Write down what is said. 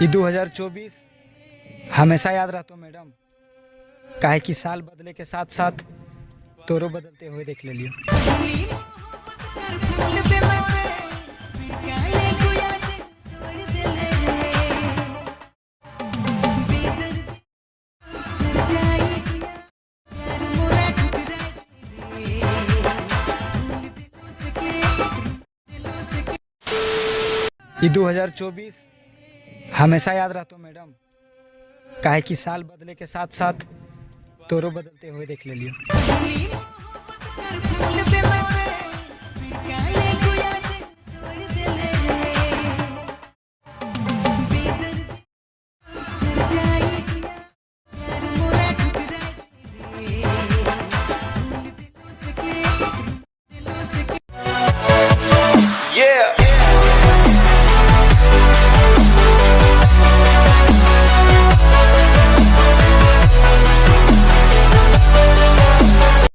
ये 2024 हमेशा याद रहतो मैडम, काहे कि साल बदले के साथ साथ तोरो बदलते हुए देख ले लियो। ये 2024 हमेशा याद रहतो मैडम, काहे कि साल बदले के साथ साथ तोरो बदलते हुए देख ले लियो।